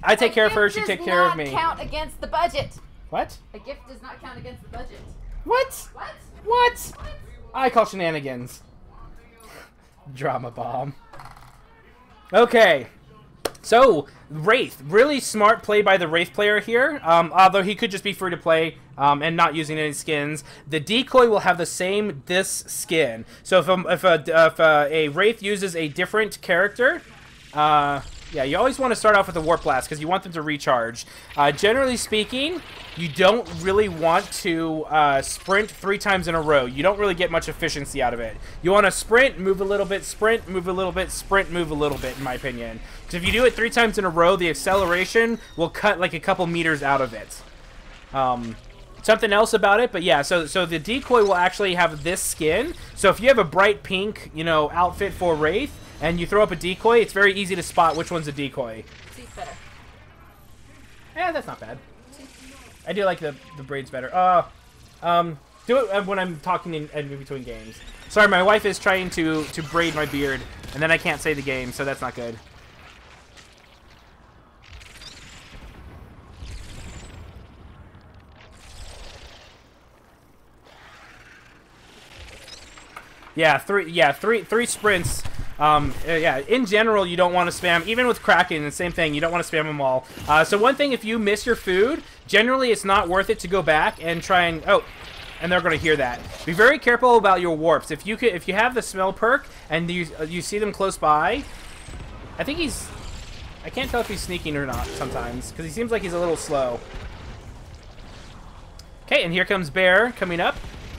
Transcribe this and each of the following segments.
I take care of her, she takes care of me. A gift does not count against the budget. What? A gift does not count against the budget. What? What? What? I call shenanigans. Drama bomb. Okay. So, Wraith. Really smart play by the Wraith player here. Although he could just be free to play and not using any skins. The decoy will have the same skin. So if a Wraith uses a different character, yeah, you always want to start off with a Warp Blast because you want them to recharge. Generally speaking, you don't really want to sprint 3 times in a row. You don't really get much efficiency out of it. You want to sprint, move a little bit, sprint, move a little bit, sprint, move a little bit, in my opinion. Because if you do it 3 times in a row, the acceleration will cut like a couple meters out of it. Something else about it, but yeah, so the decoy will actually have this skin. So if you have a bright pink, you know, outfit for Wraith, and you throw up a decoy, it's very easy to spot which one's a decoy. See's better. Yeah, that's not bad. I do like the braids better. Do it when I'm talking in between games. Sorry, my wife is trying to braid my beard, and then I can't say the game, so that's not good. Yeah, three sprints. Yeah, in general, you don't want to spam. Even with Kraken, the same thing. You don't want to spam them all. So one thing, if you miss your food, generally it's not worth it to go back and try and... Oh, and they're going to hear that. Be very careful about your warps. If you have the smell perk and you see them close by, I think he's... I can't tell if he's sneaking or not sometimes, because he seems like he's a little slow. Okay, and here comes Bear coming up.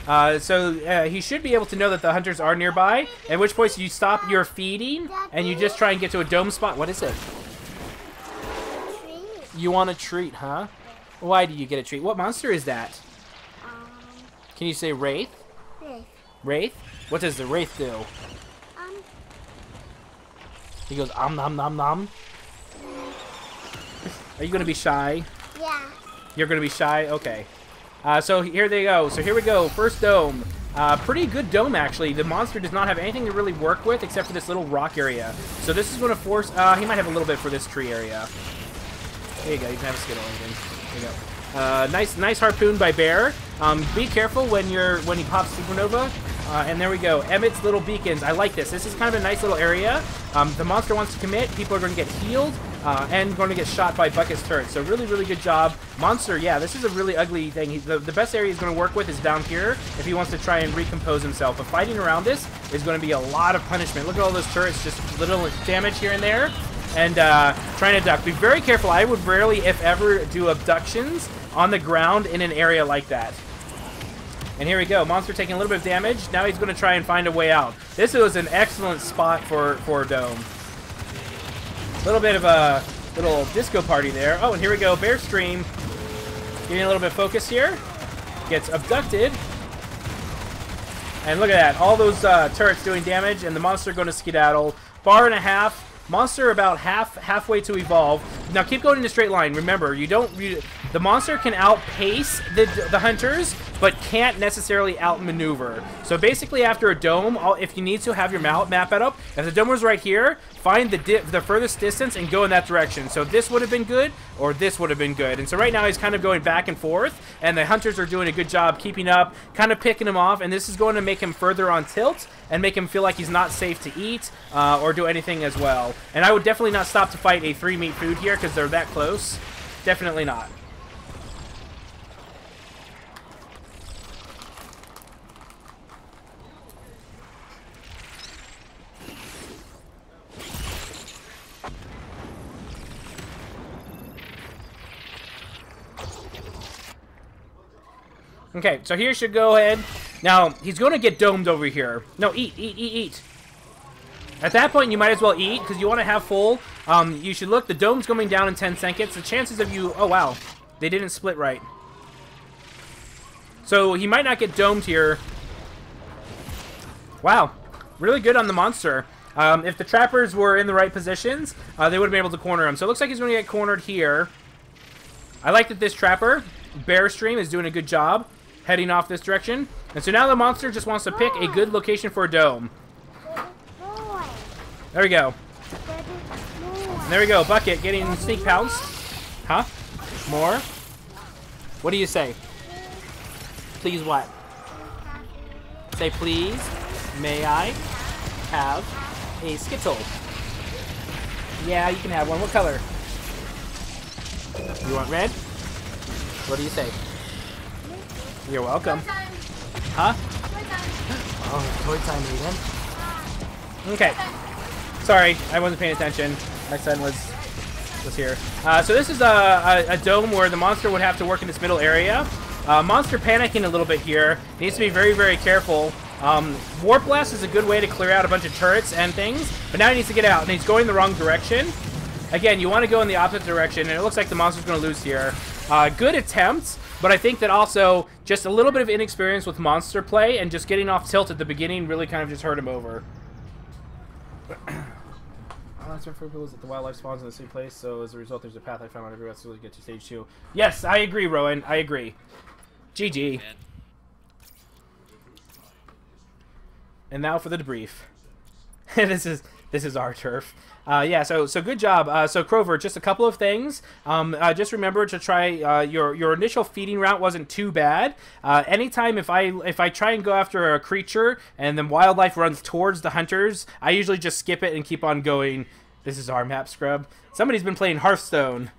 He should be able to know that the hunters are nearby, at which point you stop your feeding, and you just try and get to a dome spot. What is it? You want a treat, huh? Why do you get a treat? What monster is that? Can you say Wraith? Wraith? What does the Wraith do? He goes, nom nom nom. Are you going to be shy? Yeah. You're going to be shy? Okay. So here they go. So here we go. First dome. Pretty good dome, actually. The monster does not have anything to really work with except for this little rock area. So this is going to force... he might have a little bit for this tree area. There you go. You can have a Skittle even. There you go. Nice harpoon by Bear. Be careful when he pops Supernova. And there we go. Emmett's little beacons. I like this. This is kind of a nice little area. The monster wants to commit. People are going to get healed. And going to get shot by Bucket's turret. So really, really good job. Monster, yeah, this is a really ugly thing. The best area he's going to work with is down here if he wants to try and recompose himself. But fighting around this is going to be a lot of punishment. Look at all those turrets, just little damage here and there. And trying to duck. Be very careful. I would rarely, if ever, do abductions on the ground in an area like that. And here we go. Monster taking a little bit of damage. Now he's going to try and find a way out. This was an excellent spot for a dome. A little bit of a little disco party there. Oh, and here we go. Bear Stream. Getting a little bit of focus here. Gets abducted. And look at that. All those turrets doing damage, and the monster going to skedaddle. Bar and a half. Monster about halfway to evolve. Now keep going in a straight line. Remember, the monster can outpace the hunters, but can't necessarily outmaneuver. So basically, after a dome, if you need to have your map up, if the dome was right here, find the furthest distance and go in that direction. So this would have been good, or this would have been good. And so right now he's kind of going back and forth, and the hunters are doing a good job keeping up, kind of picking him off, and this is going to make him further on tilt and make him feel like he's not safe to eat or do anything as well. And I would definitely not stop to fight a 3-meat food here because they're that close. Definitely not. Okay, so here should go ahead. Now, he's going to get domed over here. No, eat. At that point, you might as well eat, because you want to have full. You should look, the dome's going down in 10 seconds. The chances of you... Oh, wow. They didn't split right. So, he might not get domed here. Wow. Really good on the monster. If the trappers were in the right positions, they would have been able to corner him. So, it looks like he's going to get cornered here. I like that this trapper, Bear Stream, is doing a good job heading off this direction. And so now the monster just wants to pick a good location for a dome. There we go. And there we go. Bucket getting sneak pounced. Huh? More? What do you say? Please what? Say please, may I have a Skittle? Yeah, you can have one. What color? You want red? What do you say? You're welcome. Huh? Oh, toy time, Aiden. Okay. Sorry, I wasn't paying attention. My son was here. So this is a dome where the monster would have to work in this middle area. Monster panicking a little bit here. Needs to be very, very careful. Warp Blast is a good way to clear out a bunch of turrets and things, but now he needs to get out, and he's going the wrong direction. Again, you want to go in the opposite direction, and it looks like the monster's going to lose here. Good attempt, but I think that also just a little bit of inexperience with monster play and just getting off tilt at the beginning really kind of just hurt him over. That's for is that the wildlife spawns in the same place, so as a result, there's a path I found on everywhere to really get to stage 2. Yes, I agree, Rowan. I agree. GG. And now for the debrief. This is our turf. Yeah, so good job. So Crover, just a couple of things. Just remember to try your initial feeding route wasn't too bad. Anytime if I try and go after a creature and then wildlife runs towards the hunters, I usually just skip it and keep on going. This is our map, scrub. Somebody's been playing Hearthstone.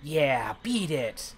Yeah, beat it.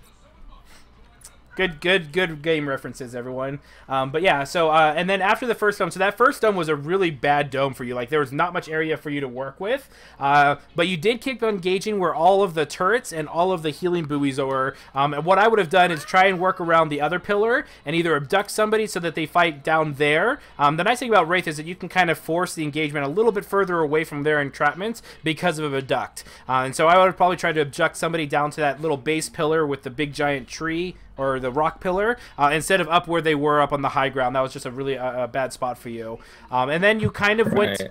Good game references, everyone. But yeah, so and then after the first dome, so that first dome was a really bad dome for you. Like there was not much area for you to work with. But you did keep on engaging where all of the turrets and all of the healing buoys were. And what I would have done is try and work around the other pillar and either abduct somebody so that they fight down there. The nice thing about Wraith is that you can kind of force the engagement a little bit further away from their entrapments because of abduct. And so I would have probably tried to abduct somebody down to that little base pillar with the big giant tree or the rock pillar, instead of up where they were up on the high ground. That was just a really bad spot for you. And then you kind of went...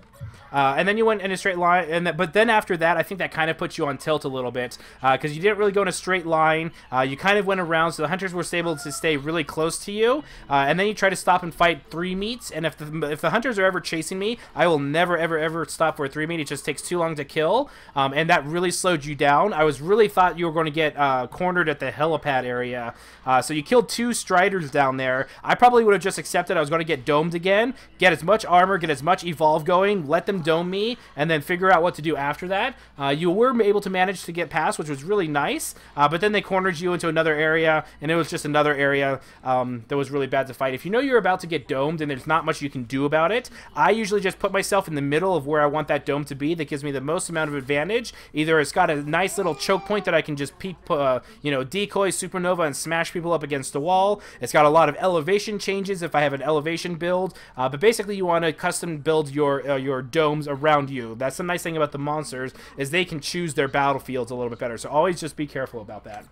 and then you went in a straight line, but then after that, I think that kind of put you on tilt a little bit, because you didn't really go in a straight line. You kind of went around, so the hunters were able to stay really close to you, and then you try to stop and fight 3 meets, and if the hunters are ever chasing me, I will never, ever, ever stop for a 3 meet. It just takes too long to kill, and that really slowed you down. I was really thought you were going to get cornered at the helipad area, so you killed 2 striders down there. I probably would have just accepted I was going to get domed again, get as much armor, get as much evolve going, let them dome me, and then figure out what to do after that. You were able to manage to get past, which was really nice, but then they cornered you into another area, and it was just another area that was really bad to fight. If you know you're about to get domed and there's not much you can do about it, I usually just put myself in the middle of where I want that dome to be. That gives me the most amount of advantage. Either it's got a nice little choke point that I can just decoy supernova and smash people up against the wall. It's got a lot of elevation changes if I have an elevation build, but basically you want to custom build your domes around you. That's the nice thing about the monsters, is they can choose their battlefields a little bit better. So always just be careful about that.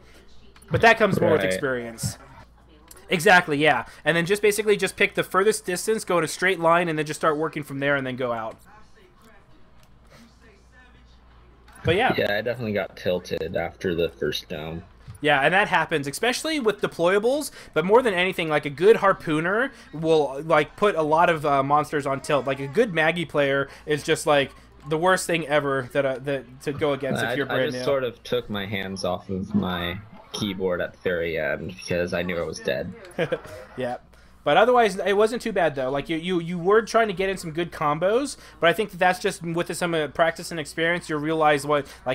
But that comes more with experience. Exactly, yeah. And then just basically just pick the furthest distance, go in a straight line, and then just start working from there and then go out. But yeah. Yeah, I definitely got tilted after the first dome. Yeah, and that happens, especially with deployables, but more than anything, like a good harpooner will like put a lot of monsters on tilt. Like a good Maggie player is just like the worst thing ever that to go against if you're brand new. I just sort of took my hands off of my keyboard at the very end because I knew I was dead. Yeah. But otherwise, it wasn't too bad, though. Like, you were trying to get in some good combos, but I think that's just with some practice and experience, you'll realize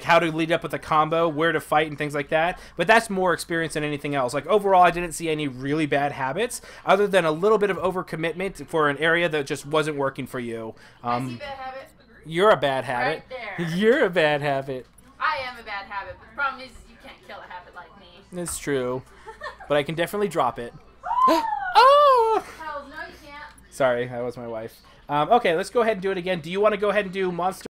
how to lead up with a combo, where to fight, and things like that. But that's more experience than anything else. Like, overall, I didn't see any really bad habits, other than a little bit of overcommitment for an area that just wasn't working for you. I see bad habit. You're a bad habit. Right there. You're a bad habit. I am a bad habit, but the problem is you can't kill a habit like me. It's true. But I can definitely drop it. Oh! Hell, no, you can't. Sorry, that was my wife. Okay, let's go ahead and do it again. Do you want to go ahead and do monster?